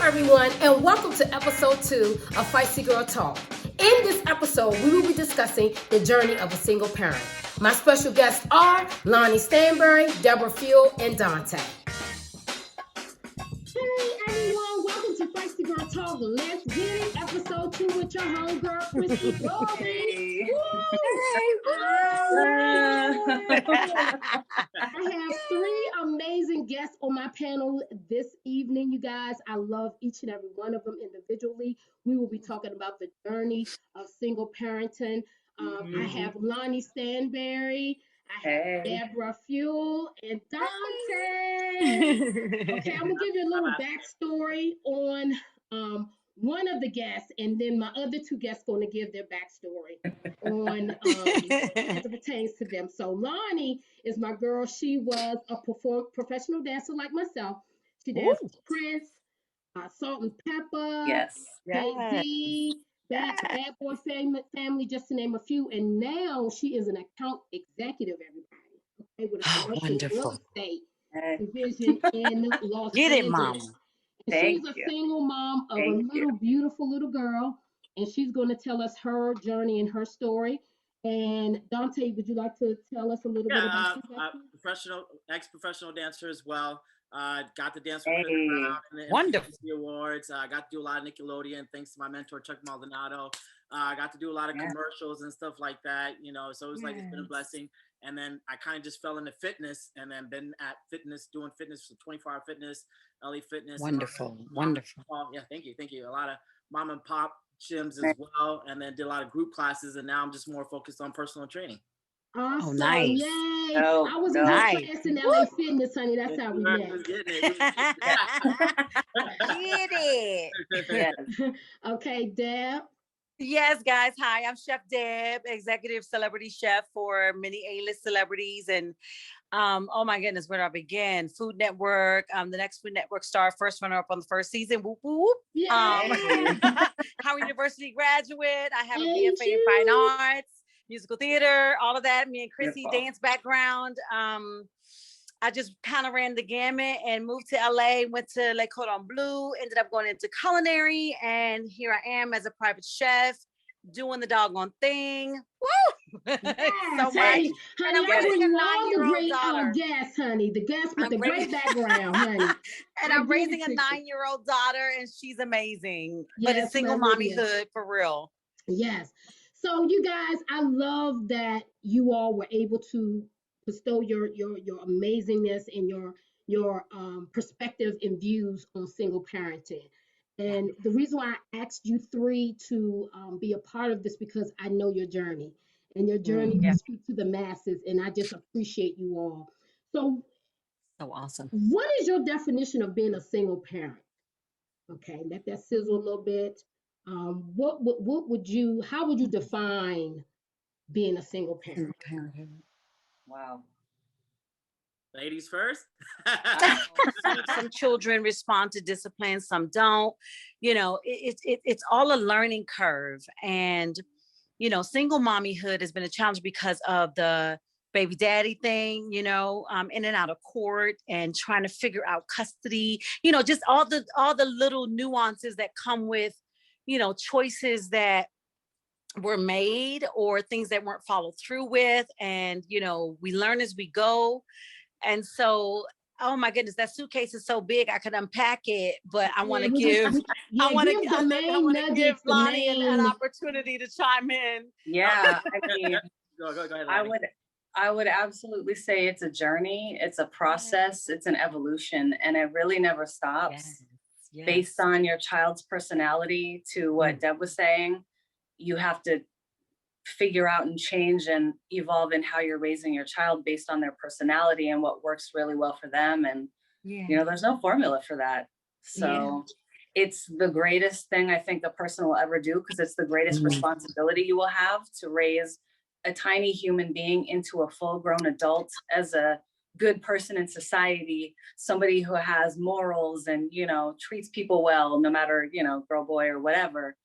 everyone, and welcome to episode 2 of Feisty Girl Talk. In this episode, we will be discussing the journey of a single parent. My special guests are Lonnie Stanberry, Deborah Fuel, and Dante. Hey everyone, welcome to Feisty Girl Talk. Let's get it. Episode 2 with your homegirl, Christy Goldie. I have 3 amazing guests on my panel this evening, you guys. I love each and every one of them individually. We will be talking about the journey of single parenting. I have Lonnie Stanberry. I have Deborah Fuel and Dante. Okay, I'm gonna give you a little backstory on one of the guests, and then my other 2 guests going to give their backstory on as it pertains to them. So Lonnie is my girl. She was a professional dancer like myself. She danced with Prince, Salt and Pepper, KD, Bad Boy family, just to name a few. And now she is an account executive, everybody. Okay, with a commercial real estate division in Los Get it, Angeles. Mom. And she's a single mom of a beautiful little girl, and she's going to tell us her journey and her story. And Dante, would you like to tell us a little bit about you? Ex-professional dancer as well. Got to dance with Chris Brown in the awards. Got to do a lot of Nickelodeon, thanks to my mentor Chuck Maldonado. Got to do a lot of commercials and stuff like that. You know, so it was like it's been a blessing. And then I kind of just fell into fitness, and then been at fitness, doing fitness for 24-hour fitness, LA Fitness. Wonderful. Yeah, thank you. A lot of mom and pop gyms as well, and then did a lot of group classes, and now I'm just more focused on personal training. Awesome. Oh, nice. Yay. I was in my class in LA Fitness, honey. That's how we met. Get it. Okay, Deb. Yes, guys. Hi, I'm Chef Deb, executive celebrity chef for many A-list celebrities. And oh my goodness, where do I begin? Food Network, the next Food Network star, first runner up on the first season. Whoop, whoop. Howard University graduate. I have a BFA in Fine Arts, musical theater, all of that. Me and Chrissy, dance background. I just kind of ran the gamut and moved to LA, went to Le Cordon Bleu, ended up going into culinary, and here I am as a private chef doing the doggone thing. Woo! Yes, so much. Honey, and I'm raising a 9-year-old daughter. Guest, honey. The guest with the great background, honey. And I'm raising a 9-year-old daughter, and she's amazing. Yes, but it's single mommyhood for real. Yes. So you guys, I love that you all were able to bestow your amazingness and your perspective and views on single parenting. And the reason why I asked you 3 to be a part of this, because I know your journey, and your journey will speak to the masses, and I just appreciate you all. So awesome. What is your definition of being a single parent? Okay, let that sizzle a little bit. How would you define being a single parent? Wow. Ladies first. Some children respond to discipline, some don't. You know, it's all a learning curve. And, you know, single mommyhood has been a challenge because of the baby daddy thing, you know, in and out of court and trying to figure out custody, you know, just all the little nuances that come with, you know, choices that were made or things that weren't followed through with. And, you know, we learn as we go. And so, oh my goodness, that suitcase is so big, I could unpack it, but I want to give Lonnie an opportunity to chime in. Yeah, I mean, go ahead, I would absolutely say it's a journey, it's a process, it's an evolution, and it really never stops. Yes. Based on your child's personality, to what Deb was saying, you have to figure out and change and evolve in how you're raising your child based on their personality and what works really well for them. And, you know, there's no formula for that. So it's the greatest thing I think a person will ever do, because it's the greatest responsibility you will have to raise a tiny human being into a full-grown adult as a good person in society, somebody who has morals and, you know, treats people well, no matter, you know, girl, boy, or whatever.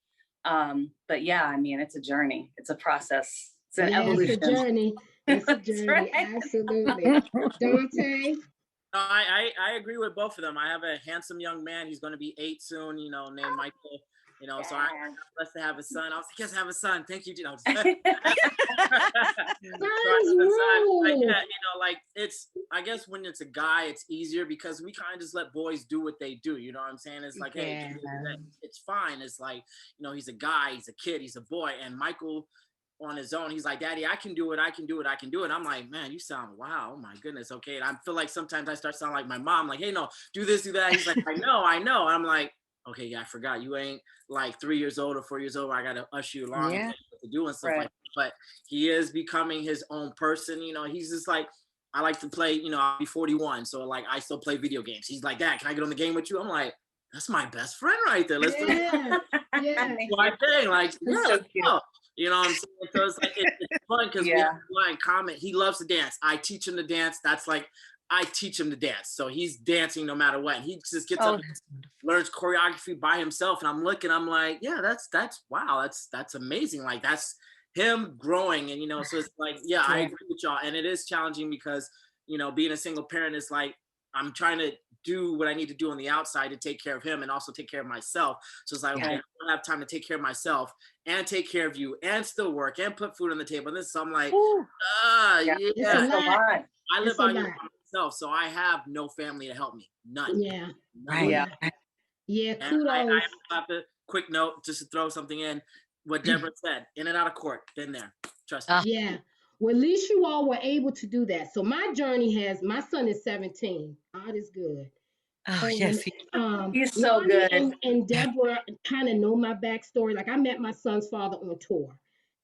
But yeah, I mean, it's a journey. It's a process. It's an evolution. It's a journey. It's a journey. Right. Absolutely. Dante? No, I agree with both of them. I have a handsome young man. He's going to be 8 soon, you know, named Michael. You know, so I'm blessed to have a son. I was like, yes, I have a son. Thank you. You know, so I have a son. Like, yeah, you know, like I guess when it's a guy, it's easier because we kind of just let boys do what they do. You know what I'm saying? It's like, hey, it's fine. It's like, you know, he's a guy, he's a kid, he's a boy. And Michael, on his own, he's like, Daddy, I can do it. I can do it. I can do it. I'm like, man, you sound, wow. Oh my goodness. Okay. And I feel like sometimes I start sounding like my mom, like, hey, no, do this, do that. He's like, I know. And I'm like, okay, yeah, I forgot. You ain't like 3 years old or 4 years old. I got to usher you along and tell you what to do and stuff like that. But he is becoming his own person. You know, he's just like, I like to play, you know, I'll be 41. So like, I still play video games. He's like, Dad, can I get on the game with you? I'm like, that's my best friend right there. Let's do it. Yeah. My thing. Like, yeah, let's go. You know what I'm saying? So it's like, it's fun because we have in common. He loves to dance. I teach him to dance. That's like, I teach him to dance. So he's dancing no matter what. And he just gets up and learns choreography by himself. And I'm looking, I'm like, yeah, that's wow. That's amazing. Like that's him growing. And, you know, so it's like, yeah, I agree with y'all. And it is challenging because, you know, being a single parent is like, I'm trying to do what I need to do on the outside to take care of him and also take care of myself. So it's like, okay, I don't have time to take care of myself and take care of you and still work and put food on the table. And this, so I'm like, It's a lot. I live out here by myself, so I have no family to help me. None. Yeah. None. Yeah. Kudos. I have a quick note just to throw something in. What Deborah said, in and out of court, been there. Trust me. Yeah. Well, at least you all were able to do that. So my journey my son is 17. God is good. Oh, yes. He's so good. And Deborah kind of know my backstory. Like I met my son's father on tour.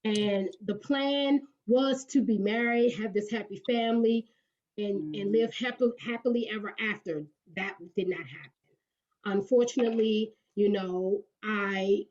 And the plan was to be married, have this happy family, and live happily ever after. That did not happen. Unfortunately, you know, I,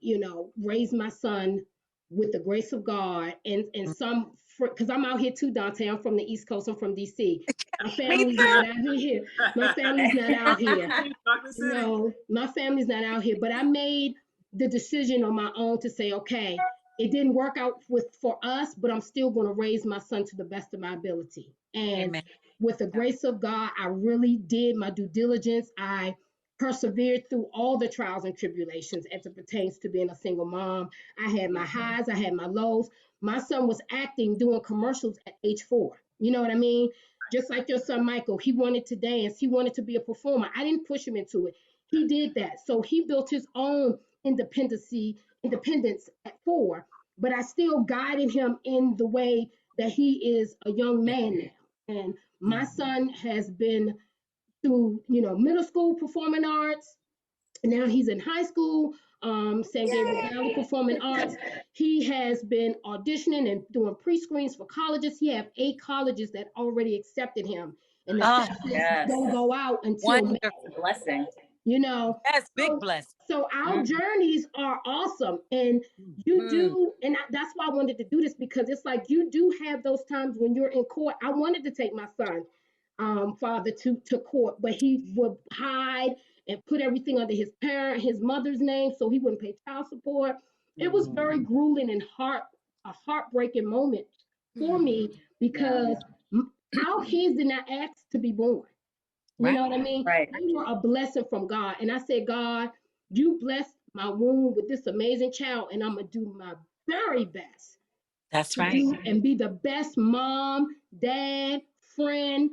raised my son with the grace of God and some, because I'm out here too, Dante. I'm from the East Coast. I'm from DC. My family's not out here. My family's not out here. No, my family's not out here. But I made the decision on my own to say, okay, it didn't work out for us, but I'm still going to raise my son to the best of my ability. And with the grace of God, I really did my due diligence. I persevered through all the trials and tribulations as it pertains to being a single mom. I had my highs, I had my lows. My son was acting, doing commercials at age 4. You know what I mean? Just like your son, Michael, he wanted to dance. He wanted to be a performer. I didn't push him into it. He did that. So he built his own independence at 4, but I still guided him in the way that he is a young man now. And my son has been through, middle school performing arts. Now he's in high school, San Gabriel Valley Performing Arts. He has been auditioning and doing pre-screens for colleges. He have 8 colleges that already accepted him. And the don't go out until May. Blessing. That's big blessing. So our journeys are awesome. And you do, and that's why I wanted to do this, because it's like you do have those times when you're in court. I wanted to take my son, father to court, but he would hide and put everything under his mother's name, so he wouldn't pay child support. It was very grueling and a heartbreaking moment for me, because our kids did not ask to be born. You know what I mean? Right. They were a blessing from God. And I said, God, you blessed my womb with this amazing child, and I'm going to do my very best. That's right. And be the best mom, dad, friend,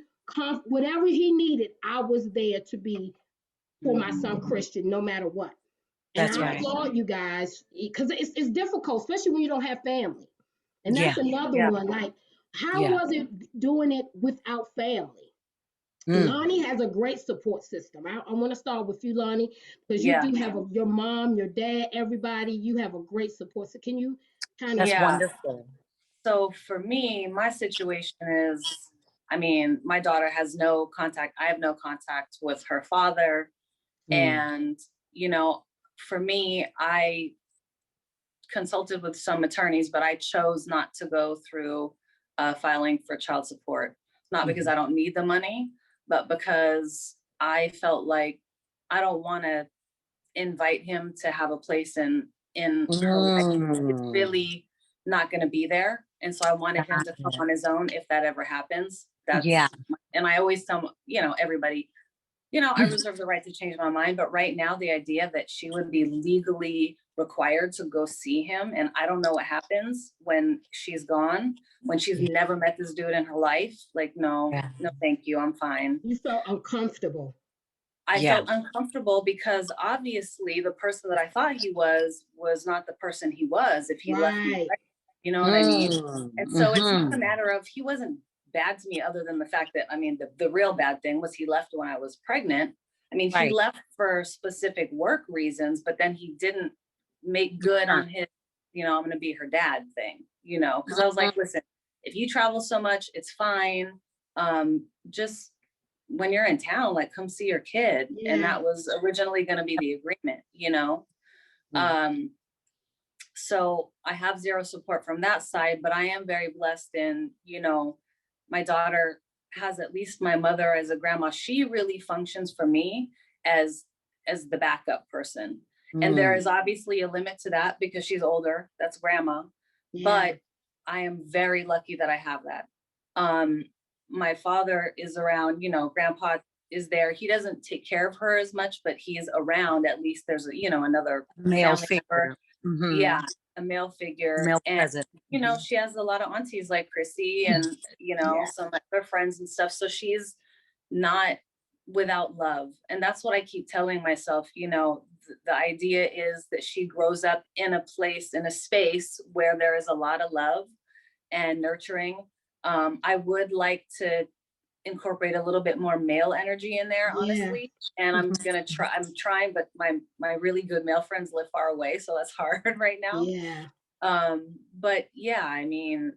whatever he needed, I was there to be for my son Christian, no matter what. And I applaud you guys, because it's difficult, especially when you don't have family. And that's another one. Like, how was it doing it without family? Lonnie has a great support system. I want to start with you, Lonnie, because you do have your mom, your dad, everybody. You have a great support. So can you kind of... That's wonderful. So for me, my situation is, my daughter has no contact. I have no contact with her father. And, for me, I consulted with some attorneys, but I chose not to go through filing for child support. Not because I don't need the money, but because I felt like I don't want to invite him to have a place in her life. It's really not going to be there. And so I wanted him to come on his own if that ever happens. That's, and I always tell, everybody, I reserve the right to change my mind. But right now, the idea that she would be legally required to go see him, and I don't know what happens when she's gone, when she's never met this dude in her life. Like, no, thank you. I'm fine. You felt uncomfortable. I felt uncomfortable because obviously the person that I thought he was not the person he was if he left me. You know what I mean? And so it's not a matter of, he wasn't bad to me other than the fact that, I mean, the real bad thing was he left when I was pregnant. I mean, he left for specific work reasons, but then he didn't make good on his, I'm going to be her dad thing, because I was like, listen, if you travel so much, it's fine. Just when you're in town, like, come see your kid. And that was originally going to be the agreement, so I have zero support from that side, but I am very blessed in, my daughter has at least my mother as a grandma. She really functions for me as the backup person. And there is obviously a limit to that because she's older. That's grandma. But I am very lucky that I have that. My father is around, grandpa is there. He doesn't take care of her as much, but he is around. At least there's another male figure. Yeah, a male figure. Male and present. She has a lot of aunties like Chrissy and some other friends and stuff. So she's not without love. And that's what I keep telling myself, the idea is that she grows up in a place, in a space where there is a lot of love and nurturing. I would like to incorporate a little bit more male energy in there, honestly. And I'm trying, but my really good male friends live far away, so that's hard right now. But I mean,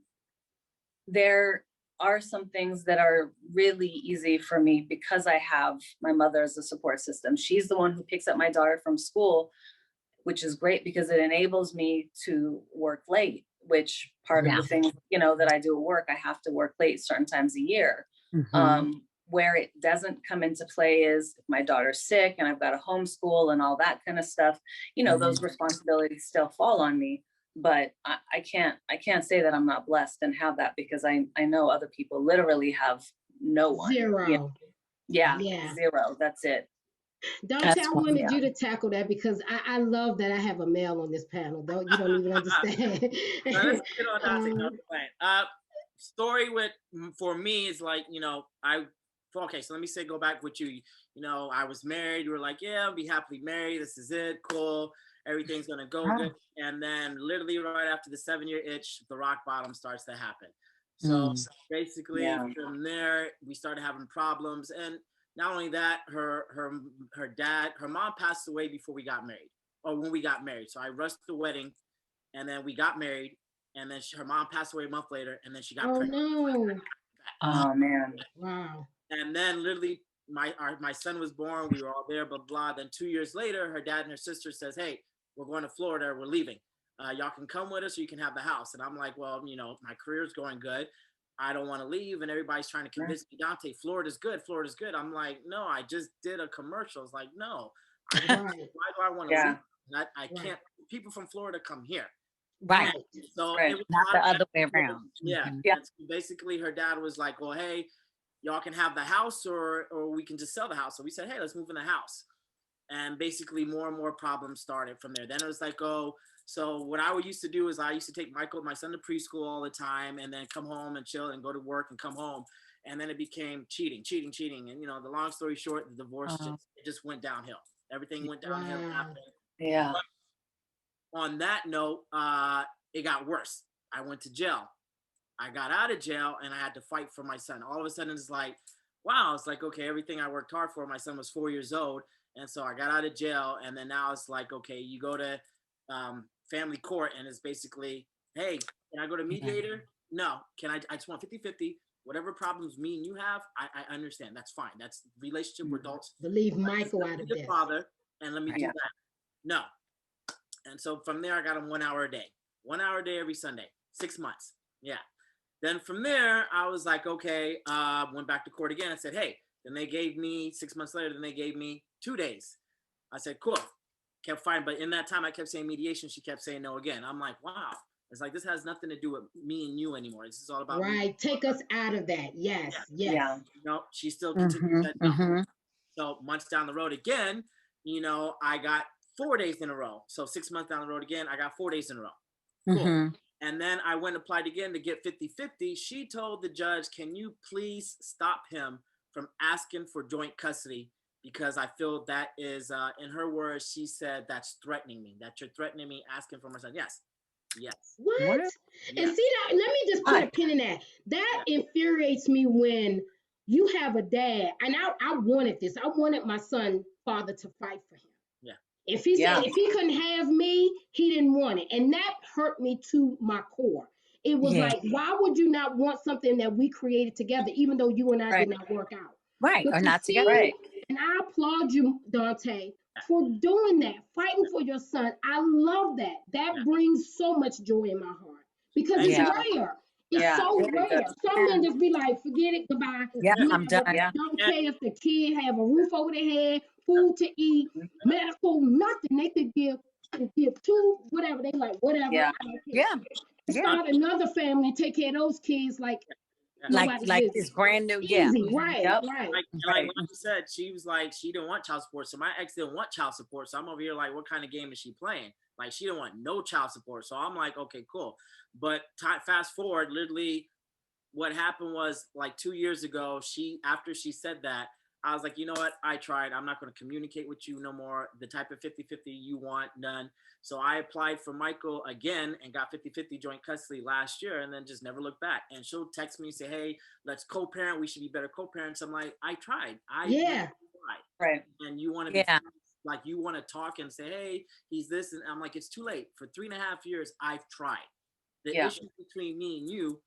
there are some things that are really easy for me because I have my mother as a support system. She's the one who picks up my daughter from school, which is great because it enables me to work late, which part of the thing, that I do at work, I have to work late certain times a year. Where it doesn't come into play is if my daughter's sick and I've got to homeschool and all that kind of stuff, those responsibilities still fall on me. But I can't say that I'm not blessed and have that because I know other people literally have no one. Zero. Zero. That's it. Dante, I wanted you to tackle that because I love that I have a male on this panel. You don't even understand. Story for me is like, so let me go back with you. I was married. You were like, yeah, I'll be happily married. This is it. Cool. Everything's going to go good. And then literally right after the 7-year itch, the rock bottom starts to happen. So basically from there, we started having problems. And not only that, her mom passed away before we got married, or when we got married. So I rushed the wedding and then we got married. And then her mom passed away a month later, and then she got pregnant. No. Oh man! Wow. And then literally, my son was born. We were all there, blah blah. Then 2 years later, her dad and her sister says, "Hey, we're going to Florida. We're leaving. Y'all can come with us, or you can have the house." And I'm like, "Well, my career's going good. I don't want to leave." And everybody's trying to convince me, Dante, Florida's good. Florida's good. I'm like, "No, I just did a commercial." It's like, "No, why do I want to leave? I can't. People from Florida come here." Right. So it was not the other way around. Yeah. So basically her dad was like, well, hey, y'all can have the house or we can just sell the house. So we said, hey, let's move in the house. And basically more and more problems started from there. Then it was like, so what I used to do is I used to take my son to preschool all the time and then come home and chill and go to work and come home. And then it became cheating. And, the long story short, the divorce just went downhill. Everything went downhill. Yeah. But on that note, it got worse. I went to jail. I got out of jail and I had to fight for my son. All of a sudden it's like, wow, it's like, okay, everything I worked hard for, my son was 4 years old. And so I got out of jail. And then now it's like, okay, you go to family court and it's basically, hey, can I go to mediator? No. I just want 50-50. Whatever problems me and you have, I understand. That's fine. That's relationship with adults. Leave Michael out of this. Father, and let me do that. No. And so from there, I got him 1 hour a day. 1 hour a day every Sunday. 6 months. Yeah. Then from there, I was like, okay, went back to court again. I said, hey, then they gave me 6 months later, then they gave me 2 days. I said, cool. Kept fighting. But in that time, I kept saying mediation. She kept saying no again. I'm like, wow, It's like, this has nothing to do with me and you anymore. This is all about me. Right. Take us out of that. Yes. Yeah. Yes. Yeah. No, she still continues that. No. So months down the road again, I got 4 days in a row. So 6 months down the road again, I got 4 days in a row. Cool. And then I went and applied again to get 50-50. She told the judge, can you please stop him from asking for joint custody? Because I feel that is, in her words, she said, that's threatening me, that you're threatening me, asking for my son. Yes. What? And see that, let me just put a pin in that. That infuriates me when you have a dad, and I wanted this. I wanted my son father to fight for him. Yeah. If he said if he couldn't have me, he didn't want it. And that hurt me to my core. It was like, why would you not want something that we created together, even though you and I did not work out? Right. But or not together. Right. And I applaud you, Dante, for doing that, fighting for your son. I love that. That brings so much joy in my heart because it's rare. It's so rare. Some men just be like, forget it, goodbye. Yeah, I'm done. Don't care if the kid have a roof over their head, food to eat, medical, nothing. They could give two, whatever. They like, whatever. Yeah. Start another family and take care of those kids like it's brand new. Easy. Right. Like you said, she was like, she didn't want child support. So my ex didn't want child support. So I'm over here like, what kind of game is she playing? Like, she didn't want no child support. So I'm like, okay, cool. But fast forward, literally what happened was like 2 years ago, after she said that, I was like, you know what? I tried. I'm not going to communicate with you no more. The type of 50-50 you want, none. So I applied for Michael again and got 50-50 joint custody last year and then just never looked back. And she'll text me and say, hey, let's co-parent. We should be better co-parents. I'm like, I tried. Tried. Right. And you want to be like, you want to talk and say, hey, he's this. And I'm like, it's too late. For 3.5 years, I've tried. The issue between me and you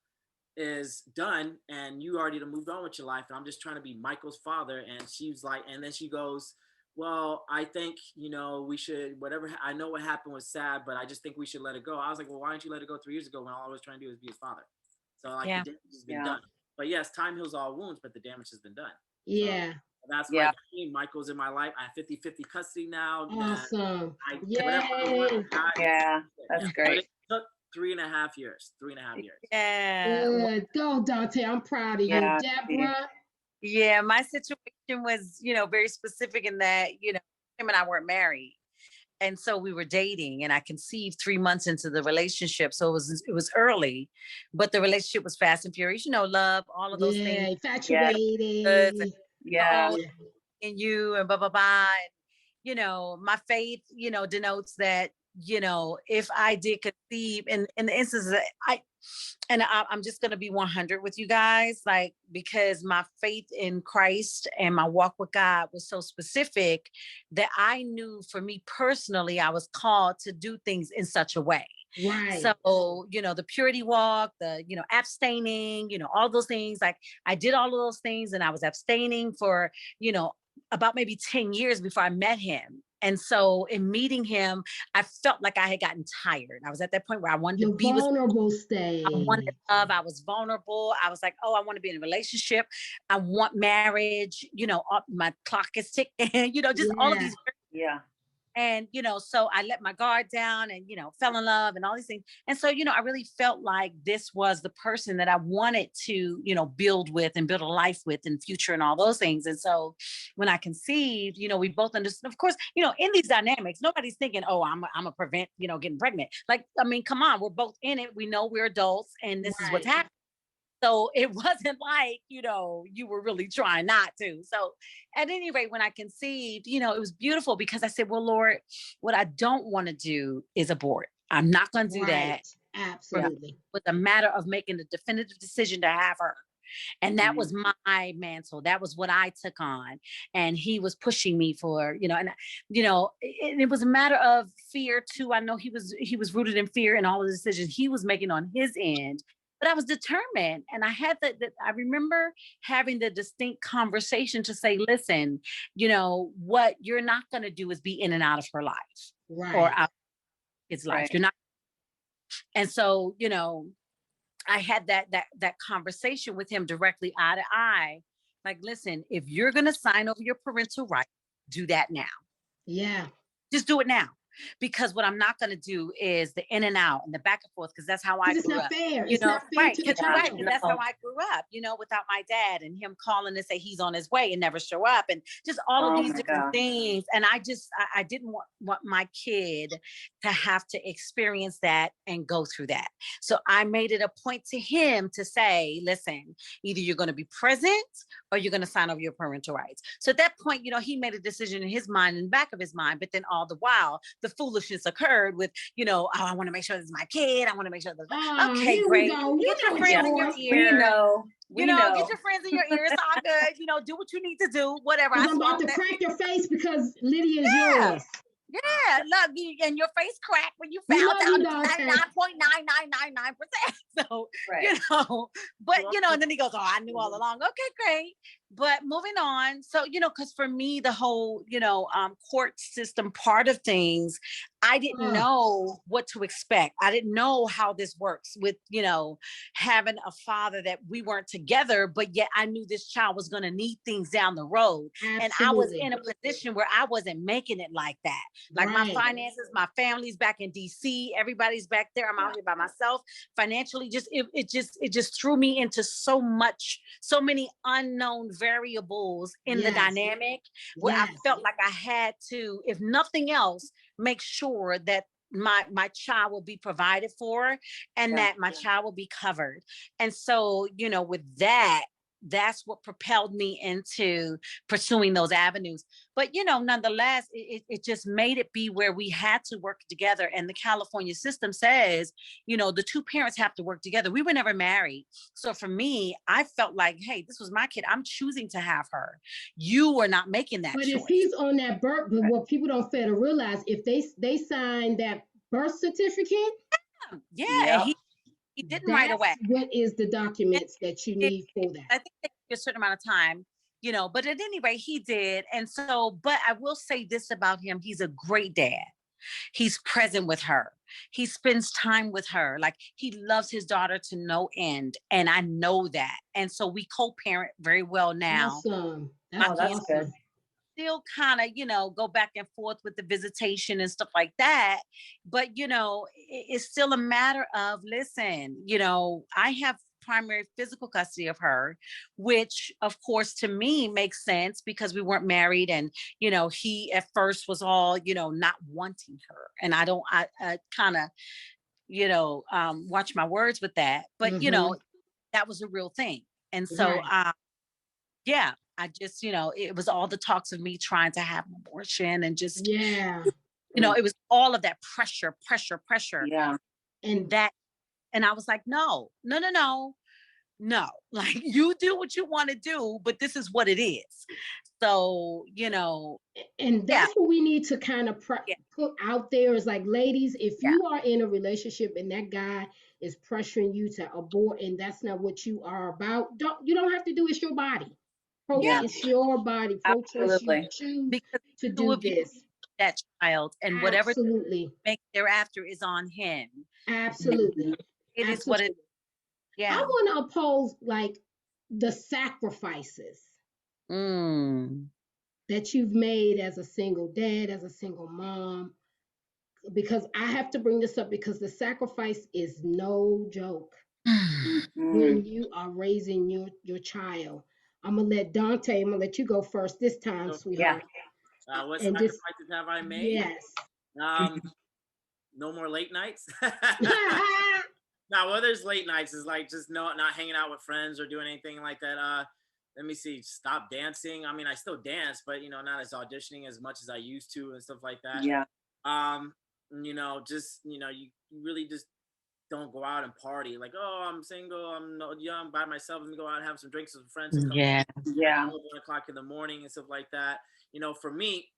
is done, and you already moved on with your life, and I'm just trying to be Michael's father. And she's like, and then she goes, well, I think, we should, whatever, I know what happened was sad, but I just think we should let it go. I was like, well, why didn't you let it go 3 years ago when all I was trying to do was be his father? So like, the damage has been done. But yes, time heals all wounds, but the damage has been done. Yeah. So that's why Michael's in my life. I have 50-50 custody now. Awesome. That's great. It took 3.5 years. 3.5 years. Yeah. Good. Go, Dante. I'm proud of you. Deborah. Yeah, my situation was, very specific in that, him and I weren't married. And so we were dating, and I conceived 3 months into the relationship. So it was early, but the relationship was fast and furious, love, all of those things. Infatuated. And you and blah, blah, blah. And, my faith, denotes that, if I did conceive in the instance that I'm just going to be 100 with you guys, like, because my faith in Christ and my walk with God was so specific that I knew for me personally, I was called to do things in such a way. Right. So, the purity walk, the, abstaining, all those things, like I did all of those things, and I was abstaining for, about maybe 10 years before I met him. And so in meeting him, I felt like I had gotten tired. I was at that point where I wanted to be vulnerable stage. I wanted love. I was vulnerable. I was like, I want to be in a relationship. I want marriage. My clock is ticking, just all of these. Yeah. And, so I let my guard down and, fell in love and all these things. And so, I really felt like this was the person that I wanted to, build with and build a life with in future and all those things. And so when I conceived, we both understood, of course, in these dynamics, nobody's thinking, I'm a prevent, getting pregnant. Like, I mean, come on, we're both in it. We know we're adults and this is what's happening. So it wasn't like, you were really trying not to. So at any rate, when I conceived, it was beautiful because I said, well, Lord, what I don't want to do is abort. I'm not going to do that. Absolutely. It was a matter of making a definitive decision to have her. And that was my mantle. That was what I took on. And he was pushing me for, it was a matter of fear too. I know he was rooted in fear and all the decisions he was making on his end. But I was determined, and I had I remember having the distinct conversation to say, listen, what you're not going to do is be in and out of her life or out of his life. You're not. And so, I had that conversation with him directly eye to eye. Like, listen, if you're going to sign over your parental rights, do that now. Yeah. Just do it now. because what I'm not going to do is the in and out and the back and forth, because that's how I It's grew not up. fair. You It's know, not fair right? to the Right. child. That's how I grew up. You know, without my dad and him calling to say he's on his way and never show up, and just all of these different things. And I didn't want my kid to have to experience that and go through that. So I made it a point to him to say, listen, either you're going to be present or you're going to sign over your parental rights. So at that point, you know, he made a decision in his mind, in the back of his mind, but then all the while, the foolishness occurred with, you know, oh, I want to make sure this is my kid. I want to make sure this. Okay, Here great. we go. Get your friends in your ear. We know. Get your friends in your ear. It's all good. You know, do what you need to do. Whatever. I'm about to crack your face because Lydia is yours. Yeah, look, and your face cracked when you found out it's 99.9999%. So, you know, but, you know, and then he goes, oh, I knew all along. Okay, great. But moving on. So, you know, because for me, the whole, you know, court system part of things, I didn't know what to expect. I didn't know how this works with, you know, having a father that we weren't together, but yet I knew this child was going to need things down the road. Absolutely. And I was in a position where I wasn't making it like that. Like my finances, my family's back in DC, everybody's back there. I'm out here by myself. Financially, it just threw me into so many unknown variables in the dynamic where I felt like I had to, if nothing else, make sure that my child will be provided for and that my child will be covered. And so, you know, with that's what propelled me into pursuing those avenues. But, you know, nonetheless, it just made it be where we had to work together. And the California system says, you know, the two parents have to work together. We were never married. So for me, I felt like, hey, this was my kid. I'm choosing to have her. You were not making that choice. But if he's on that birth, but what people don't fail to realize, if they sign that birth certificate, he didn't right away. What is the documents that you need for that? I think it takes a certain amount of time, you know, but at any rate, he did. And so, but I will say this about him. He's a great dad. He's present with her. He spends time with her. Like he loves his daughter to no end. And I know that. And so we co-parent very well now. Awesome. That's awesome. Still kind of, you know, go back and forth with the visitation and stuff like that. But, you know, it's still a matter of, listen, you know, I have primary physical custody of her, which of course to me makes sense because we weren't married. And, you know, he at first was all, you know, not wanting her. And I kind of, you know, watch my words with that. But, you know, that was a real thing. And so, I just, you know, it was all the talks of me trying to have an abortion and just, you know, it was all of that pressure. Yeah. And I was like, no. Like you do what you want to do, but this is what it is. So, you know. And that's what we need to kind of put out there is like, ladies, if you are in a relationship and that guy is pressuring you to abort and that's not what you are about, you don't have to do, it's your body. It's your body. Pro-choice, you choose because to do this. That child and whatever make thereafter is on him. Absolutely. It is what it is. Yeah. I want to oppose like the sacrifices that you've made as a single dad, as a single mom, because I have to bring this up because the sacrifice is no joke when you are raising your child. I'm gonna let you go first this time, sweetheart. What sacrifices have I made? Yes. No more late nights. Now, well, there's late nights is like just not hanging out with friends or doing anything like that. Let me see. Stop dancing. I mean, I still dance, but you know, not as auditioning as much as I used to and stuff like that. Yeah. You know, just you know, you really just don't go out and party. Like, oh, I'm single. I'm young by myself. Let me go out and have some drinks with friends. And come 1 o'clock in the morning and stuff like that. You know, for me,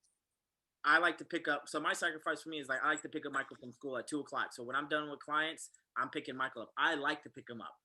I like to pick up. So my sacrifice for me is like I like to pick up Michael from school at 2 o'clock. So when I'm done with clients, I'm picking Michael up. I like to pick him up.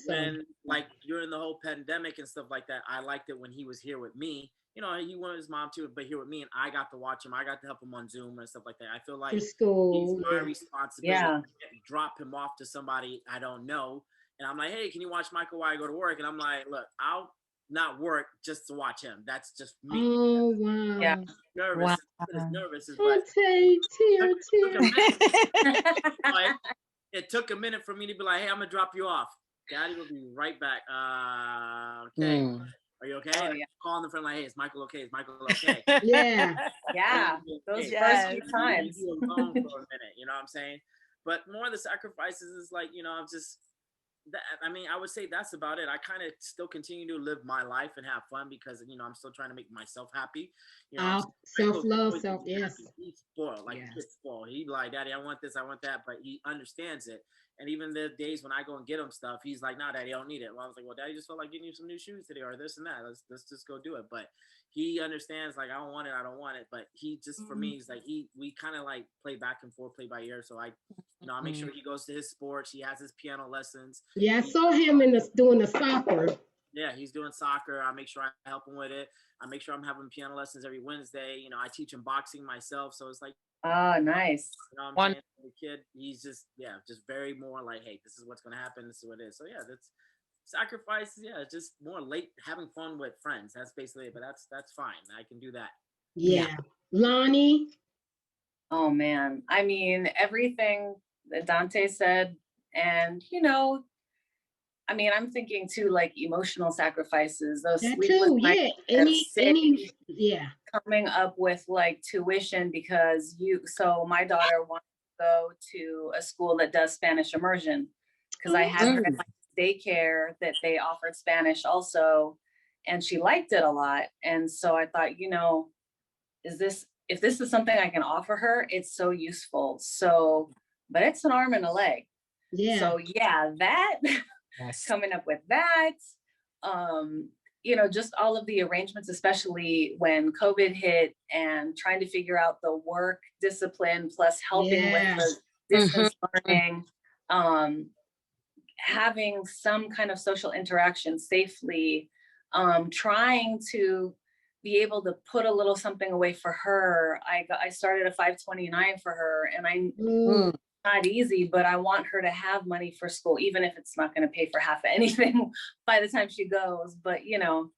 When like during the whole pandemic and stuff like that, I liked it when he was here with me. You know, he wanted his mom too, but here with me, and I got to watch him. I got to help him on Zoom and stuff like that. I feel like it's my responsibility to drop him off to somebody I don't know. And I'm like, hey, can you watch Michael while I go to work? And I'm like, look, I'll not work just to watch him. That's just me. Oh wow. Yeah. Nervous. Wow. Nervous, Oh, but it took a minute for me to be like, hey, I'm gonna drop you off. Daddy will be right back. Okay. Are you okay? Oh, and calling the friend like, hey, is Michael okay? Is Michael okay? Yeah. Yeah. Those first few times. You were alone for a minute, you know what I'm saying? But more of the sacrifices is like, you know, I'm just I mean, I would say that's about it. I kind of still continue to live my life and have fun because, you know, I'm still trying to make myself happy. You know, self-love, yes. He's spoiled, like kid's spoiled. He like, Daddy, I want this, I want that, but he understands it. And even the days when I go and get him stuff, he's like, nah, Daddy, I don't need it. Well, I was like, well, Daddy just felt like getting you some new shoes today or this and that. Let's just go do it. But he understands, like, I don't want it. But he just, for me, he's like, we kind of like play back and forth, play by ear. So I make sure he goes to his sports. He has his piano lessons. Yeah, I saw him doing the soccer. Yeah, he's doing soccer. I make sure I help him with it. I make sure I'm having piano lessons every Wednesday. You know, I teach him boxing myself. So it's like, oh, nice. You know what I'm saying? The kid, he's just very more like, hey, this is what's going to happen. This is what it is. So yeah, that's sacrifices. Yeah, it's just more late having fun with friends. That's basically it. But that's fine. I can do that. Yeah. Lonnie. Oh man. I mean, everything that Dante said, and you know, I mean, I'm thinking too, like emotional sacrifices, those sleepless nights, coming up with like tuition because so my daughter wants to go to a school that does Spanish immersion because I had her in my daycare that they offered Spanish also, and she liked it a lot. And so I thought, you know, if this is something I can offer her, it's so useful. So, but it's an arm and a leg. Yeah. So yeah, that coming up with that, you know, just all of the arrangements, especially when COVID hit and trying to figure out the work discipline plus helping with the distance learning, having some kind of social interaction safely, trying to be able to put a little something away for her. I started a 529 for her, and not easy, but I want her to have money for school, even if it's not going to pay for half of anything by the time she goes. But you know,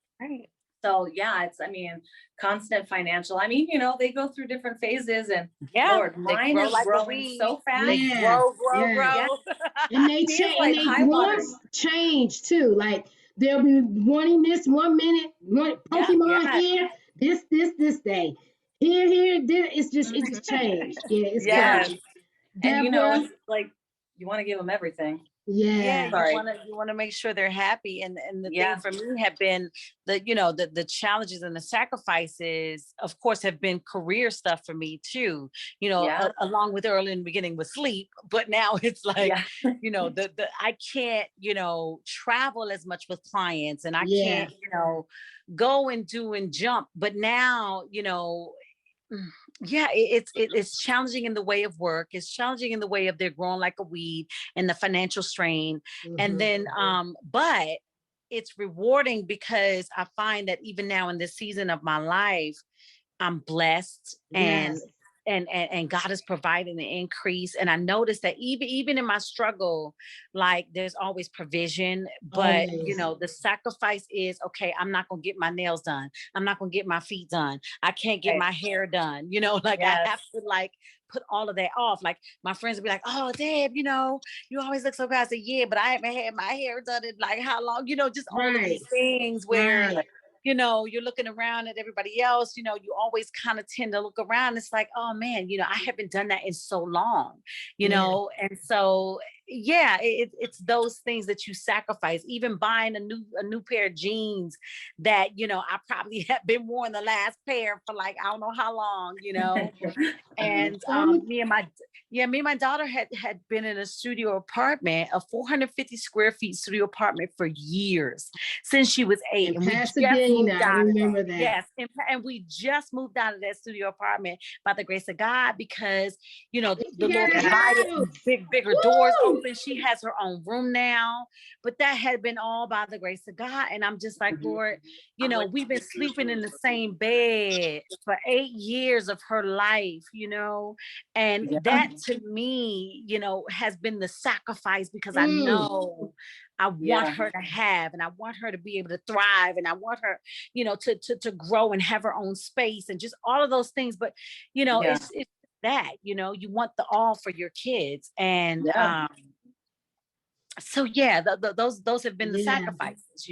so yeah, I mean, constant financial. I mean, you know, they go through different phases, and Lord, mine is like growing so fast. They grow. And they change too. Like they'll be wanting this 1 minute, Pokemon here, this day. Here, it's just changed. Yeah, it's crazy. And you know, it's like you want to give them everything. Yeah, you want to make sure they're happy, and the thing for me have been the challenges and the sacrifices, of course, have been career stuff for me too, you know, along with early in the beginning with sleep, but now it's like you know, the I can't, you know, travel as much with clients, and I can't, you know, go and do and jump, but now, you know, it's challenging in the way of work. It's challenging in the way of they're growing like a weed and the financial strain. And then, but it's rewarding because I find that even now in this season of my life, I'm blessed and God is providing the increase. And I noticed that even in my struggle, like there's always provision, but you know, the sacrifice is, okay, I'm not going to get my nails done. I'm not going to get my feet done. I can't get my hair done. You know, like I have to like put all of that off. Like my friends would be like, oh, Deb, you know, you always look so good. I said, yeah, but I haven't had my hair done in like how long, you know, just all of these things where you know, you're looking around at everybody else, you know, you always kind of tend to look around. It's like, oh man, you know, I haven't done that in so long, you know? And so, yeah, it's those things that you sacrifice, even buying a new pair of jeans that, you know, I probably have been wearing the last pair for like, I don't know how long, you know? And me and my daughter had been in a studio apartment, a 450 square feet studio apartment for years, since she was 8. And we just moved out. I remember that. Yes. And we just moved out of that studio apartment by the grace of God, because, you know, the Lord provided bigger doors open. She has her own room now, but that had been all by the grace of God. And I'm just like, Lord, you know, we've been sleeping in the same bed for 8 years of her life, you know, and that to me, has been the sacrifice, because I know I want her to have, and I want her to be able to thrive, and I want her, to grow and have her own space and just all of those things. But, it's that, you want the all for your kids. And, so yeah, those have been the sacrifices,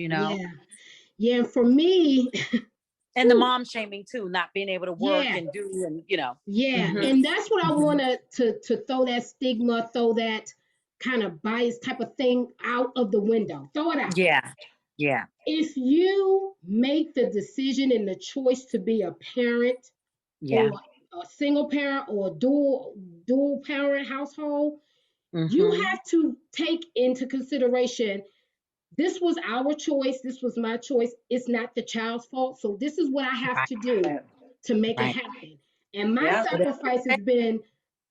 Yeah. For me, and the mom shaming too, not being able to work and do, and and that's what I wanted to throw that stigma, throw that kind of bias type of thing out of the window. Throw it out. Yeah. If you make the decision and the choice to be a parent, or a single parent, or a dual parent household, you have to take into consideration, this was our choice, this was my choice, it's not the child's fault, so this is what I have to do to make it happen. And my sacrifice has been,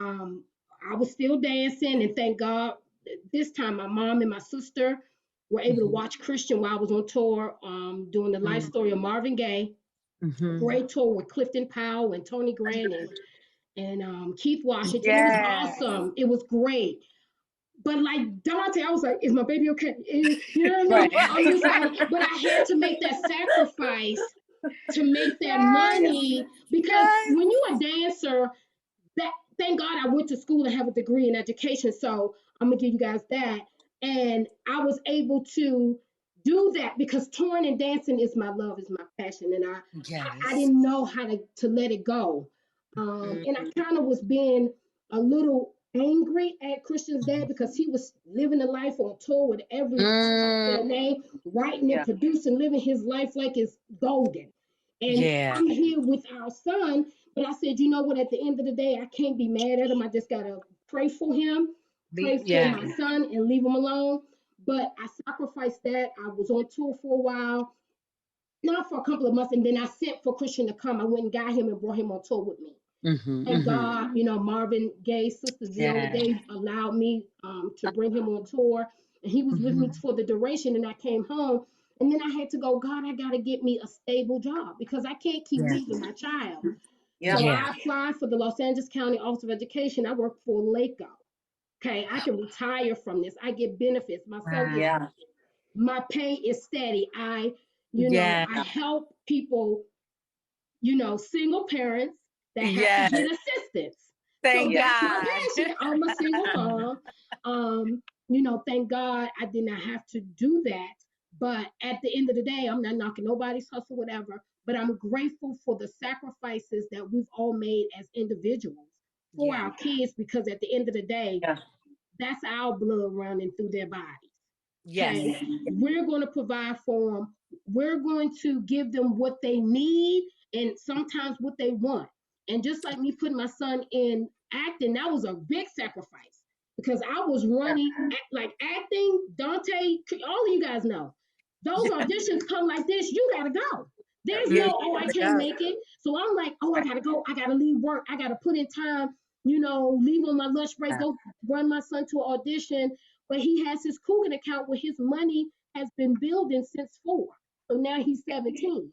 I was still dancing, and thank God this time my mom and my sister were able to watch Christian while I was on tour, doing the life story of Marvin Gaye. A great tour with Clifton Powell and Tony Grant and Keith Washington. It was awesome. It was great. But like Dante, I was like, is my baby okay? You know what I mean? I'm just like, but I had to make that sacrifice to make that money, because when you're a dancer, that, thank God I went to school and have a degree in education. So I'm gonna give you guys that. And I was able to do that because touring and dancing is my love, is my passion. And I didn't know how to let it go. And I kind of was being a little angry at Christian's dad, because he was living the life on tour with every their name, writing and producing, living his life like it's golden. And I'm here with our son, but I said, you know what, at the end of the day, I can't be mad at him. I just gotta pray for him, pray for my son, and leave him alone. But I sacrificed that. I was on tour for a while, not for a couple of months, and then I sent for Christian to come. I went and got him and brought him on tour with me. Thank God, Marvin Gaye's sister Viola Day allowed me to bring him on tour, and he was with me for the duration. And I came home, and then I had to go, God, I got to get me a stable job, because I can't keep leaving my child. So I applied for the Los Angeles County Office of Education. I work for LACO. Okay, I can retire from this. I get benefits. My son gets my pay is steady. I help people, single parents that have to get assistance. So that's my passion. I'm a single mom. Thank God I did not have to do that. But at the end of the day, I'm not knocking nobody's hustle, whatever. But I'm grateful for the sacrifices that we've all made as individuals for our kids, because at the end of the day, that's our blood running through their bodies. Okay? We're going to provide for them. We're going to give them what they need, and sometimes what they want. And just like me putting my son in acting, that was a big sacrifice, because I was running like acting. Dante, all of you guys know, those auditions come like this. You gotta go. There's no, oh, I can't make it. So I'm like, oh, I gotta go. I gotta leave work. I gotta put in time. Leave on my lunch break, go run my son to an audition. But he has his Coogan account where his money has been building since 4. So now he's 17.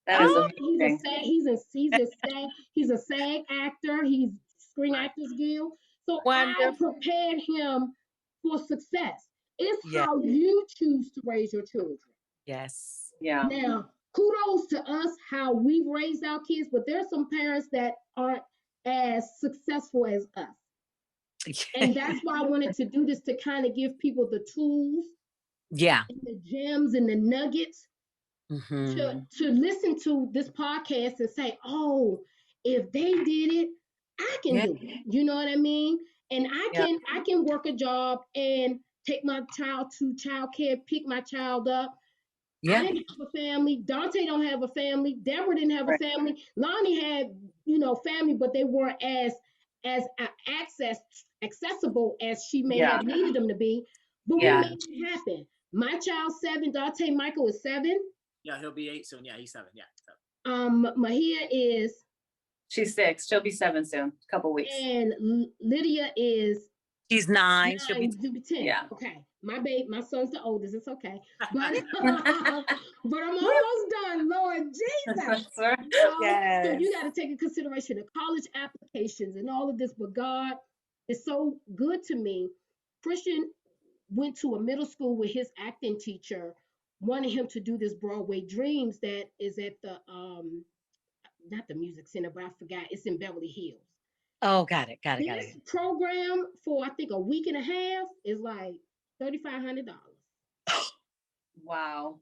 That is amazing. He's a SAG actor. He's Screen Actors Guild. So I prepared him for success. It's how you choose to raise your children. Yes. Yeah. Now, kudos to us how we've raised our kids, but there's some parents that aren't as successful as us. And that's why I wanted to do this, to kind of give people the tools, and the gems and the nuggets to listen to this podcast and say, oh, if they did it, I can do it. You know what I mean? And I can work a job and take my child to childcare, pick my child up. I didn't have a family. Dante don't have a family. Deborah didn't have a family. Lonnie had, family, but they weren't as accessible as she may have needed them to be. But we made it happen. My child's 7. Dante Michael is 7. Yeah, he'll be 8 soon. Yeah, he's 7. Yeah. 7. Mahia is. She's 6. She'll be 7 soon. A couple weeks. And Lydia is. She's 9. She'll be 10. Yeah. Okay. My son's the oldest. It's okay. But but I'm almost done. Lord Jesus. So you got to take in consideration the college applications and all of this. But God, is so good to me. Christian went to a middle school with his acting teacher, wanted him to do this Broadway Dreams that is at the not the music center, but I forgot it's in Beverly Hills. Oh, got it. This program for I think a week and a half is like $3,500. Wow.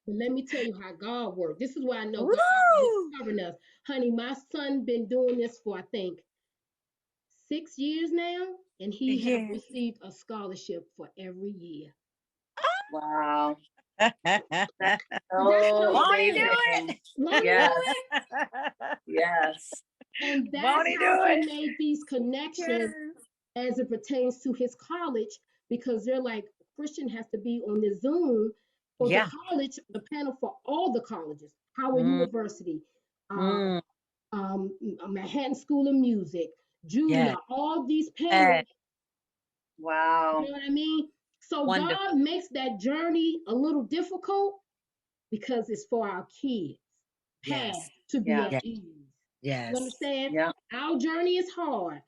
But let me tell you how God works. This is why I know God is covering us. Honey, my son been doing this for I think 6 years now, and he has received a scholarship for every year. Wow. That's so amazing. Yes. Yes. And that's how he made these connections as it pertains to his college, because they're like, Christian has to be on the Zoom for the college, the panel for all the colleges, Howard University, Manhattan School of Music, Julia, all these panels. Wow. You know what I mean? So God makes that journey a little difficult because it's for our kids' path to be at ease. Yes. You understand? Yeah. Our journey is hard,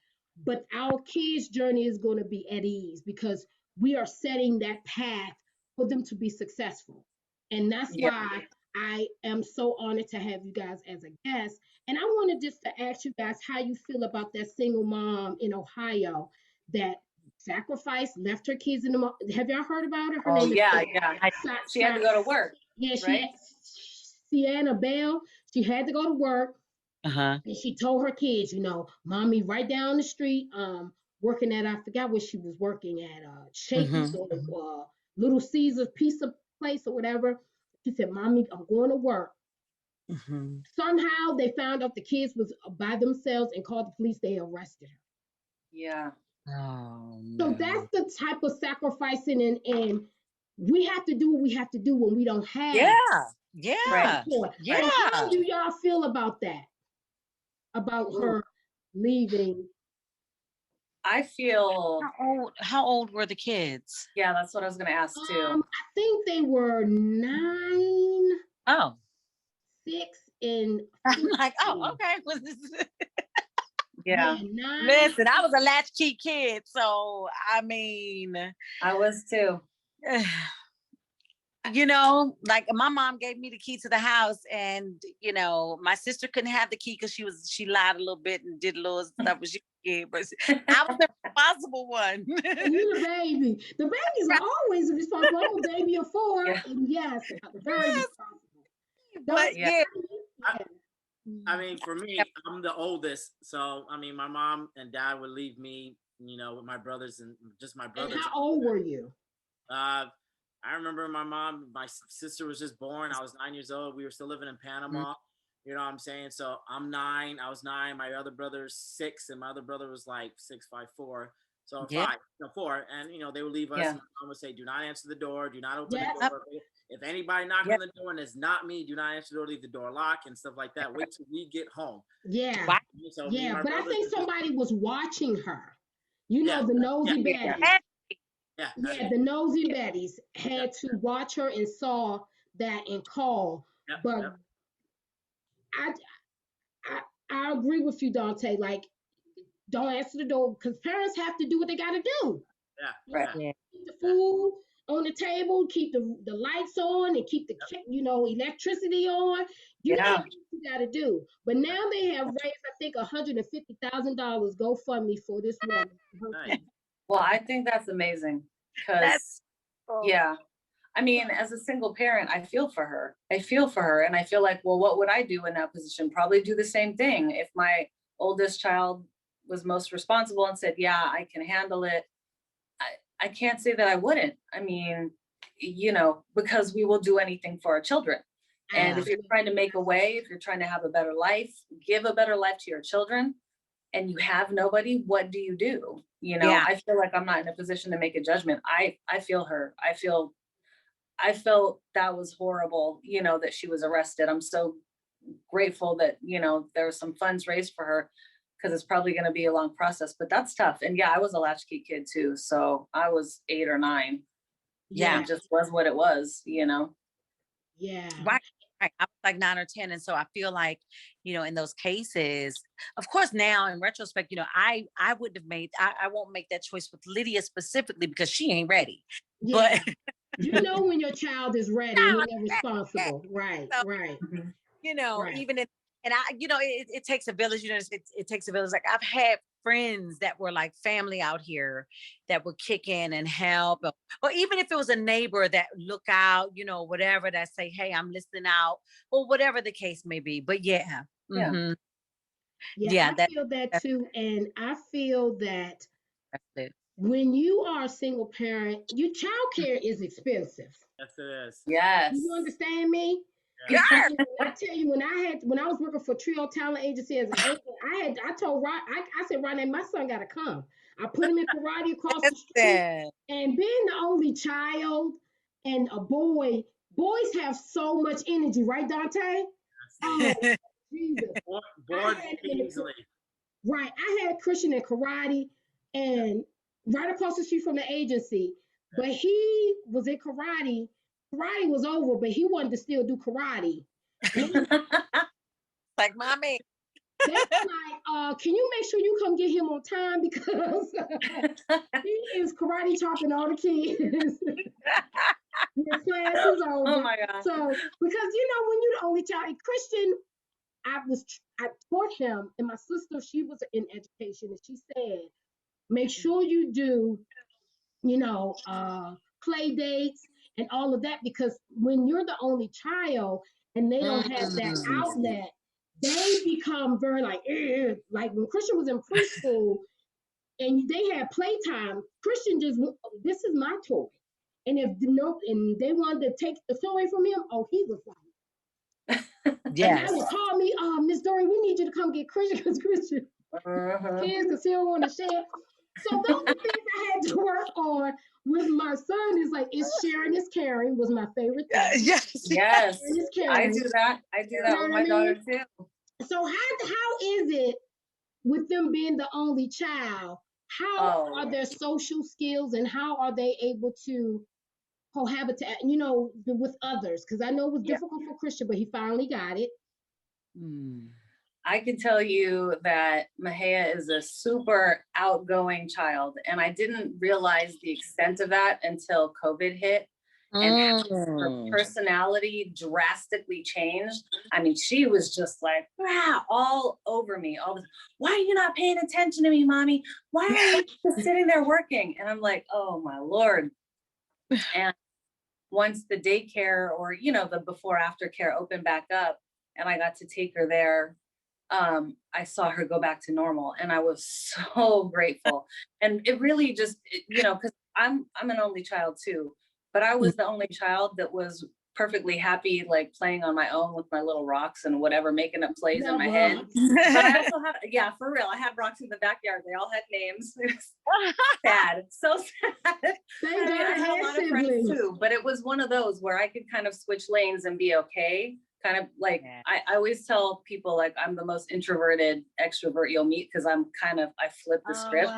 but our kids' journey is going to be at ease because we are setting that path for them to be successful. And that's why I am so honored to have you guys as a guest. And I wanted just to ask you guys how you feel about that single mom in Ohio that sacrificed, left her kids in the. Have y'all heard about her? Her name is She had to go to work. Yeah, Sienna Bell. She had to go to work. And she told her kids, mommy right down the street, working at, I forgot what she was working at, Shakey's or Little Caesar's pizza place or whatever. She said, mommy, I'm going to work. Somehow they found out the kids was by themselves and called the police. They arrested her. Yeah. Oh, no. So that's the type of sacrificing, and we have to do what we have to do when we don't have. Yeah. So how do y'all feel about that? About her leaving? I feel. How old were the kids? Yeah, that's what I was going to ask too. I think they were 9. Oh. 6 and 15. I'm like, okay. Yeah. 9. Listen, I was a latchkey kid, so I mean, I was too. Like my mom gave me the key to the house, and my sister couldn't have the key because she lied a little bit and did a little stuff with you, but I was the responsible one. You the baby. The babies are always responsible. I'm a baby of 4, and yes, very responsible. But I mean, for me, I'm the oldest, so I mean, my mom and dad would leave me, with my brothers and just my brothers. And how old were you? I remember my sister was just born. I was 9 years old. We were still living in Panama. You know what I'm saying? So I'm 9. I was 9. My other brother's 6, and my other brother was like 6, 5, 4. So 4. And they would leave us. And my mom would say, "Do not answer the door. Do not open the door. If anybody knocks on the door and it's not me, do not answer the door. Leave the door locked and stuff like that. Wait till we get home." Yeah. So but I think somebody was watching her. The nosy Betty. The nosy Bettys had to watch her and saw that and call. But I agree with you, Dante. Like, don't answer the door because parents have to do what they got to do. Keep the food on the table, keep the lights on, and keep the electricity on. You know what you got to do. But now they have raised, I think, $150,000 GoFundMe for this woman. Well, I think that's amazing. Because, I mean, as a single parent, I feel for her. And I feel like, well, what would I do in that position? Probably do the same thing. If my oldest child was most responsible and said, yeah, I can handle it, I can't say that I wouldn't. I mean, because we will do anything for our children. And if you're trying to make a way, if you're trying to have a better life, give a better life to your children, and you have nobody, what do you do? I feel like I'm not in a position to make a judgment. I feel her. I felt that was horrible, that she was arrested. I'm so grateful that, there were some funds raised for her, because it's probably going to be a long process, but that's tough. And I was a latchkey kid too. So I was 8 or 9. It just was what it was, Yeah. Right. Right. I was like 9 or 10. And so I feel like, in those cases, of course, now in retrospect, I wouldn't have I won't make that choice with Lydia specifically because she ain't ready. Yeah. But You know when your child is ready and when they're responsible. Right, so, right, right. even if, and it takes a village, it takes a village. Like I've had friends that were like family out here that would kick in and help, or even if it was a neighbor that look out, whatever, that say, hey, I'm listening out, or whatever the case may be. But yeah. Yeah. Mm-hmm. Yeah, Yeah, I feel that that's too. And I feel that it. when you are a single parent, your child care is expensive. Yes, it is. Yes. You understand me? Yeah. Because when I tell you, when I was working for Trio Talent Agency as an agent, I told Rod, I said, Rodney, my son got to come. I put him in karate across the street, and being the only child and a boy, boys have so much energy, right, Dante? Oh, Jesus. Bored easily. Right. I had a Christian in karate and right across the street from the agency, but he was in karate. Karate was over, but he wanted to still do karate. And like, mommy. they were like, can you make sure you come get him on time because he is karate chopping all the kids. His class is over. Oh my God. So, because when you're the only child, Christian, I taught him, and my sister, she was in education, and she said, make sure you do, play dates and all of that, because when you're the only child and they don't have that outlet, they become very like, like when Christian was in preschool and they had playtime, Christian just, this is my toy. And if and they wanted to take the toy from him, he was like, yes. And I would call me, Miss Dory, we need you to come get Christian because Christian kids because he don't want to share. So those are things I had to work on with my son. Is like, it's sharing is caring was my favorite thing. Yes. I do that. I do that with my daughter too. So how is it with them being the only child? How are their social skills and how are they able to cohabitate, with others? Because I know it was difficult for Christian, but he finally got it. I can tell you that Mahia is a super outgoing child, and I didn't realize the extent of that until COVID hit. And her personality drastically changed. I mean, she was just like, all over me. Why are you not paying attention to me, mommy? Why are you just sitting there working? And I'm like, oh my Lord. And once the daycare or, the before after care opened back up and I got to take her there, I saw her go back to normal and I was so grateful. And it really just, because I'm an only child too, but I was the only child that was perfectly happy, like playing on my own with my little rocks and whatever, making up plays in my head. But I also had, for real, I had rocks in the backyard. They all had names. It was sad. So sad. I had a lot of friends too, but it was one of those where I could kind of switch lanes and be okay. Kind of like, I always tell people like I'm the most introverted extrovert you'll meet because I flip the script,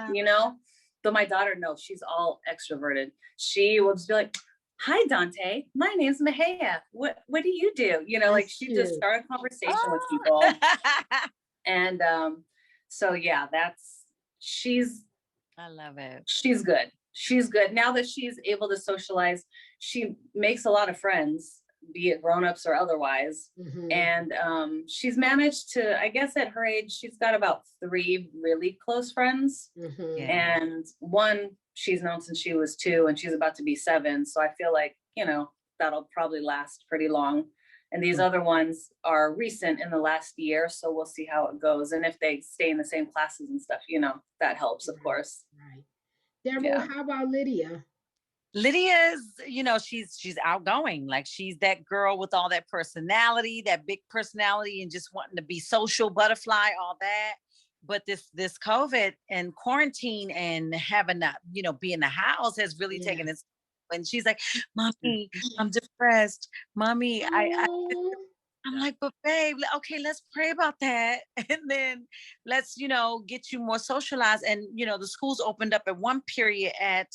But my daughter, no, she's all extroverted. She will just be like, hi, Dante, my name's Mahia. What do you do? Like she just started a conversation with people. And so yeah, I love it. She's good. She's good. Now that she's able to socialize, she makes a lot of friends, be it grown-ups or otherwise. And she's managed to, I guess at her age, she's got about 3 really close friends. And one she's known since she was 2 and she's about to be 7. So I feel like, that'll probably last pretty long. And these other ones are recent in the last year. So we'll see how it goes. And if they stay in the same classes and stuff, that helps, of course. Right. Deborah, how about Lydia? Lydia's, she's outgoing. Like she's that girl with all that personality, that big personality and just wanting to be social butterfly, all that. But this COVID and quarantine and having to, be in the house has really taken its. And she's like, mommy, I'm depressed. Mommy, I'm like, but babe, okay, let's pray about that. And then let's, get you more socialized. And, the schools opened up at one period at,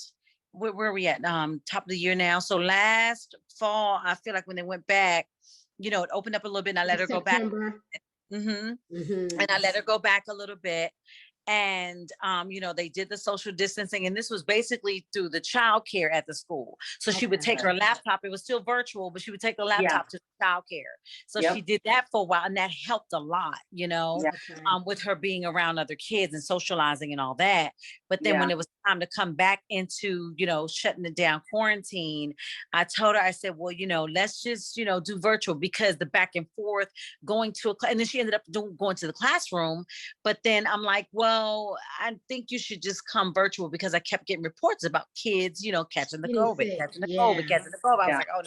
where are we at? Top of the year now. So last fall, I feel like when they went back, you know, it opened up a little bit and I let her go back. September. And I let her go back a little bit. And you know, they did the social distancing, and this was basically through the child care at the school. So she would take her laptop. It was still virtual, but she would take the laptop to child care. So she did that for a while, and that helped a lot, you know, with her being around other kids and socializing and all that. But then when it was time to come back into, you know, shutting it down, quarantine, I told her, I said, well, you know, let's just, you know, do virtual, because the back and forth going to and then she ended up going to the classroom. But then I'm like, well, I think you should just come virtual, because I kept getting reports about kids, you know, catching the COVID, catching the COVID, catching the COVID. I was like, oh,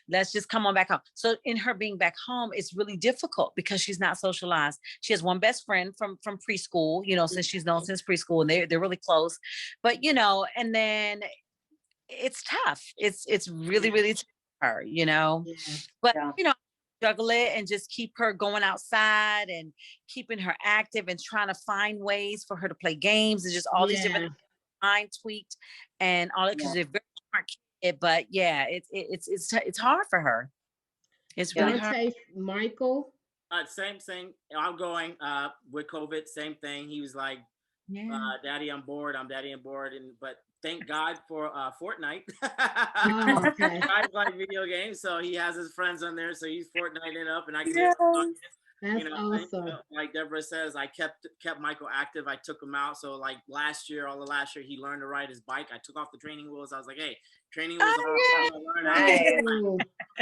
let's just come on back home. So in her being back home, it's really difficult because she's not socialized. She has one best friend from preschool, you know, since she's known since preschool, and they're really close. But, you know, and then it's tough. It's really, really tough for her, you know. But, you know, juggle it and just keep her going outside and keeping her active and trying to find ways for her to play games and just all these different mind tweaked and all that, because they're very smart kid. But yeah, it's hard for her. It's really hard. Michael. Same thing. I'm going with COVID. Same thing. He was like, "Daddy, I'm bored. I'm daddy, I'm bored." But thank God for Fortnite. I like video games, so he has his friends on there. So he's Fortniting up, and I can. That's awesome. Like Deborah says, I kept Michael active. I took him out. So like last year, he learned to ride his bike. I took off the training wheels. I was like, hey, training wheels off.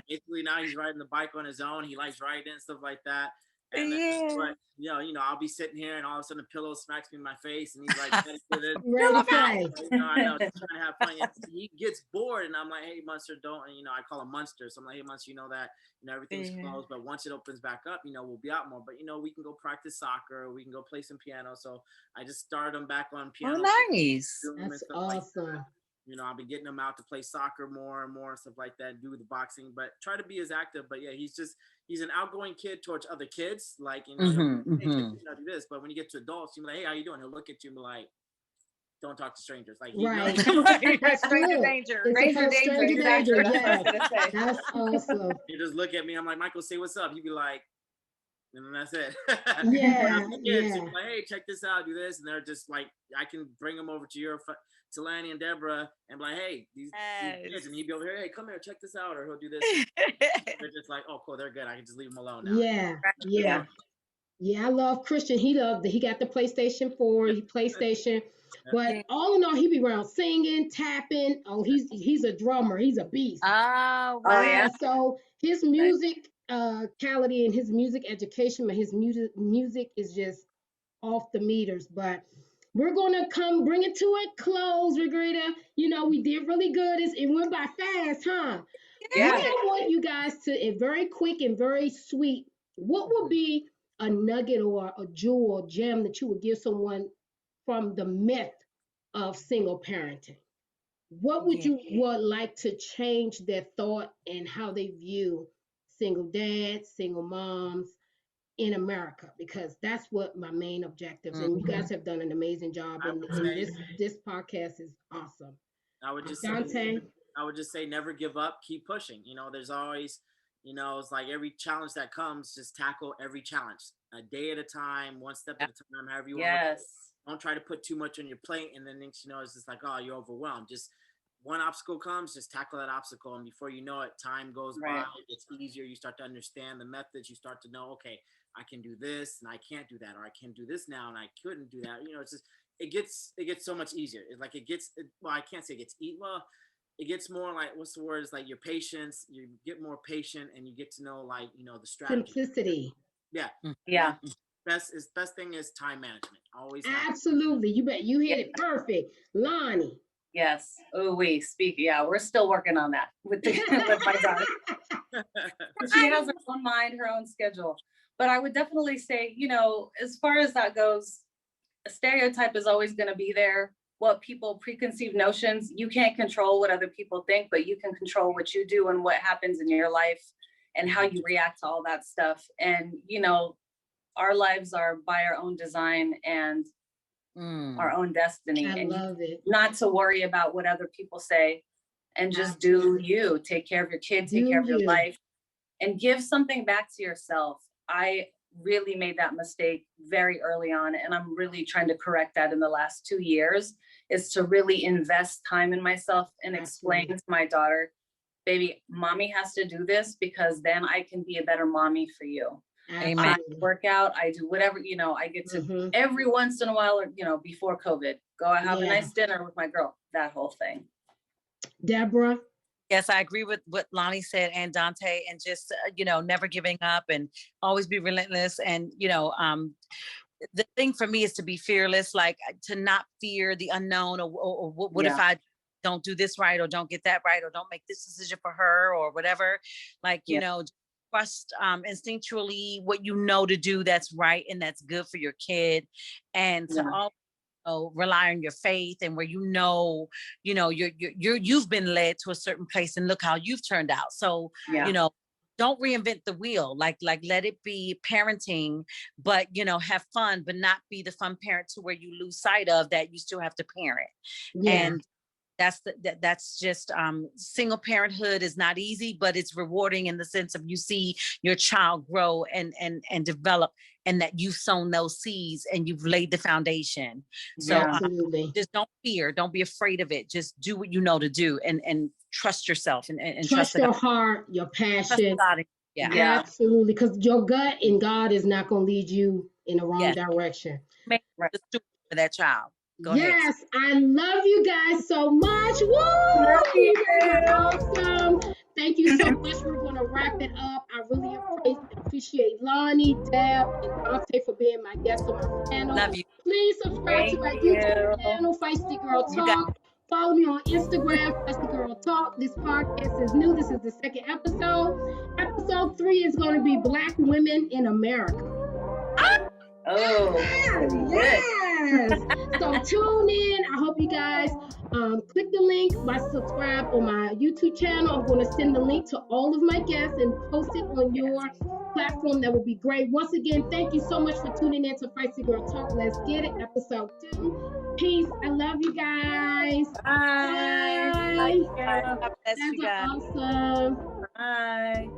Basically now he's riding the bike on his own. He likes riding and stuff like that. And then, but, you know, I'll be sitting here and all of a sudden a pillow smacks me in my face and he's like, ready to play. You know, I know, just trying to have fun. He gets bored and I'm like, hey, Munster, don't, and, you know, I call him Munster. So I'm like, hey, Munster, you know that, you know, everything's closed, but once it opens back up, you know, we'll be out more. But, you know, we can go practice soccer, we can go play some piano. So I just started him back on piano. Oh, nice. That's awesome. Like you know, I'll be getting him out to play soccer more and more, stuff like that, do the boxing, but try to be as active. But yeah, he's an outgoing kid towards other kids. Like, you know, hey, do this. But when you get to adults, you're like, hey, how you doing? He'll look at you and be like, don't talk to strangers. Like, stranger danger. Stranger danger. Yeah. That's awesome. You just look at me. I'm like, Michael, say what's up. He'd be like, and then that's it. Yeah. Like, hey, check this out, do this. And they're just like, I can bring them over to Lanny and Deborah and be like, hey, these kids, and he'd be over here, hey, come here, check this out, or he'll do this. They're just like, oh, cool, they're good. I can just leave them alone now. Yeah, I love Christian. He got the PlayStation 4, PlayStation. But all in all, he be around singing, tapping. Oh, he's a drummer. He's a beast. Oh, wow. So his music quality and his music education, but his music is just off the meters. But we're gonna bring it to a close, Regreta. You know, we did really good. It went by fast, huh? Yeah. I want you guys to, very quick and very sweet, what would be a nugget or a jewel or gem that you would give someone from the myth of single parenting? What would you like to change their thought and how they view single dads, single moms in America? Because that's what my main objectives. And you guys have done an amazing job. And this podcast is awesome. I would just say never give up, keep pushing. You know, there's always, you know, it's like every challenge that comes, just tackle every challenge a day at a time, one step at a time, however you want. Don't try to put too much on your plate, and then next, you know, it's just like, oh, you're overwhelmed. Just one obstacle comes, just tackle that obstacle, and before you know it, time goes by. It's easier. You start to understand the methods. You start to know, okay, I can do this, and I can't do that, or I can do this now, and I couldn't do that. You know, it's just it gets so much easier. It's like I can't say it gets it gets more like, what's the word? It's like your patience. You get more patient, and you get to know, like, you know, the strategy. Simplicity. Yeah. Best thing is time management. Always. Absolutely. You bet. You hit it perfect, Lonnie. Yes. Oh, we speak. Yeah, we're still working on that with my daughter. She has her own mind, her own schedule. But I would definitely say, you know, as far as that goes, a stereotype is always going to be there. What people preconceived notions, you can't control what other people think, but you can control what you do and what happens in your life and how you react to all that stuff. And, you know, our lives are by our own design and our own destiny. I love it. Not to worry about what other people say and just do you. Take care of your kids, take care of your life. and give something back to yourself. I really made that mistake very early on, and I'm really trying to correct that in the last 2 years, is to really invest time in myself and explain to my daughter, baby, mommy has to do this because then I can be a better mommy for you. Amen. I work out, I do whatever, you know, I get to every once in a while, or, you know, before COVID, go have a nice dinner with my girl, that whole thing. Deborah? Yes, I agree with what Lonnie said and Dante, and just, you know, never giving up and always be relentless. And, you know, the thing for me is to be fearless, like to not fear the unknown, or what if I don't do this right, or don't get that right, or don't make this decision for her, or whatever. Like, you know, trust instinctually what you know to do that's right and that's good for your kid, and to all rely on your faith, and where you've been led to a certain place, and look how you've turned out. So you know, don't reinvent the wheel. Like let it be parenting, but you know, have fun, but not be the fun parent to where you lose sight of that you still have to parent. And that's just single parenthood is not easy, but it's rewarding in the sense of you see your child grow and develop, and that you've sown those seeds and you've laid the foundation. So just don't fear, don't be afraid of it. Just do what you know to do, and trust yourself, and trust your heart, your passion. Absolutely, because your gut and God is not going to lead you in the wrong direction. Make the steward for that child. Go ahead. I love you guys so much. Woo! You guys are awesome. Thank you so much. We're going to wrap it up. I really appreciate Lonnie, Deb, and Dante for being my guests on my panel. Love you. Please subscribe to my YouTube channel, Feisty Girl Talk. Follow me on Instagram, Feisty Girl Talk. This podcast is new. This is the second episode. Episode 3 is going to be Black Women in America. Yes. So tune in. I hope you guys click the link, subscribe on my YouTube channel. I'm going to send the link to all of my guests and post it on your platform. That would be great. Once again, thank you so much for tuning in to Feisty Girl Talk. Let's get it. Episode 2. Peace. I love you guys. Bye. Bye. God bless you guys. Awesome. Bye.